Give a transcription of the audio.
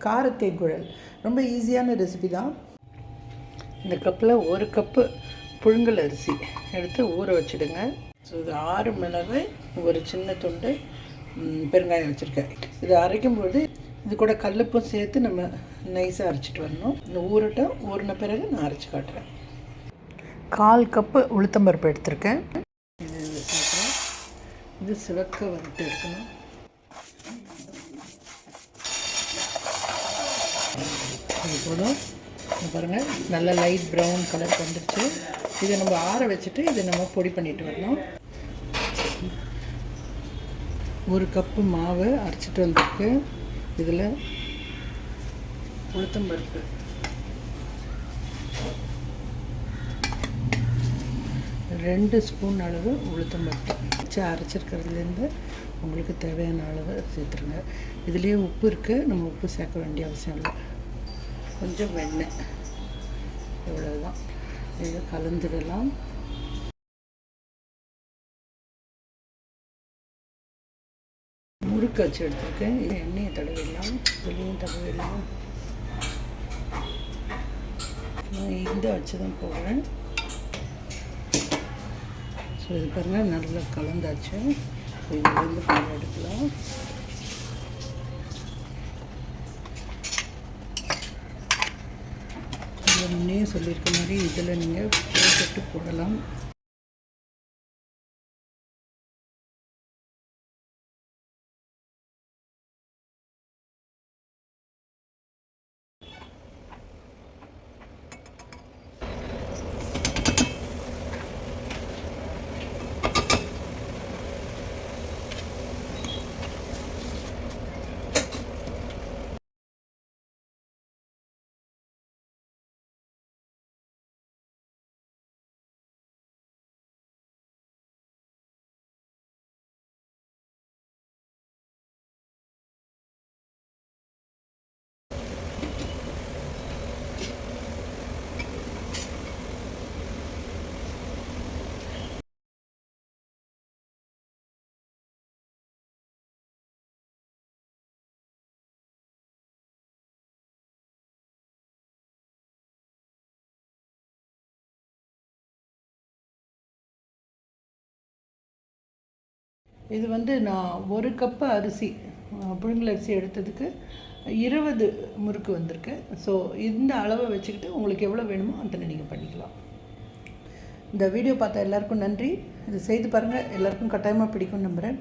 காரத்தேங்குழல். ரொம்ப ஈஸியான ரெசிபி தான். இந்த கப்பில் 1 கப்பு புழுங்கல் அரிசி எடுத்து ஊற வச்சுடுங்க. ஸோ இது 6 மிளகு, ஒரு சின்ன துண்டு பெருங்காயம் வச்சுருக்கேன். இது அரைக்கும்போது இது கூட கல்லுப்பும் சேர்த்து நம்ம நைஸாக அரைச்சிட்டு வரணும். இந்த ஊறின பிறகு நான் அரைச்சி காட்டுறேன். 1/4 கப்பு உளுத்தம்பருப்பு எடுத்திருக்கேன். இது சேர்க்குறேன். இது சிவக்க வறுத்து எடுக்கணும். இது போதும். பாருங்கள், நல்ல லைட் ப்ரௌன் கலர் வந்துடுச்சு. இதை நம்ம ஆற வச்சுட்டு இதை நம்ம பொடி பண்ணிட்டு வரணும். 1 கப்பு மாவு அரைச்சிட்டு வந்திருக்கு. இதில் உளுத்தம்பருப்பு, ரெண்டு ஸ்பூன் அளவு உளுத்தம்பருப்பு வச்சு அரைச்சிருக்கிறதுலேருந்து உங்களுக்கு தேவையான அளவு சேர்த்துருங்க. இதுலேயே உப்பு இருக்குது, நம்ம உப்பு சேர்க்க வேண்டிய அவசியம் இல்லை. கொஞ்சம் வெண்ணெய், இவ்வளோதான். இதை கலந்துடலாம். முறுக்கு வச்சு எடுத்துருக்கேன். இது எண்ணெயை தடவிடலாம், வெளியும் தடவிடலாம். நான் இந்த வச்சு தான் போடுறேன். ஸோ இது பாருங்கள், நல்லா கலந்தாச்சு. ஸோ இதுலேருந்து பால் எடுக்கலாம். இதில் முன்னே சொல்லியிருக்க மாதிரி இதில் நீங்கள் போட்டு போடலாம். இது வந்து நான் 1 கப்பு அரிசி, புழுங்கல் அரிசி எடுத்ததுக்கு 20 முறுக்கு வந்திருக்கு. ஸோ இந்த அளவை வச்சுக்கிட்டு உங்களுக்கு எவ்வளோ வேணுமோ அத்தனை நீங்கள் பண்ணிக்கலாம். இந்த வீடியோ பார்த்த எல்லாருக்கும் நன்றி. இது செய்து பாருங்கள், எல்லாருக்கும் கட்டாயமாக பிடிக்கும்னு நம்புகிறேன்.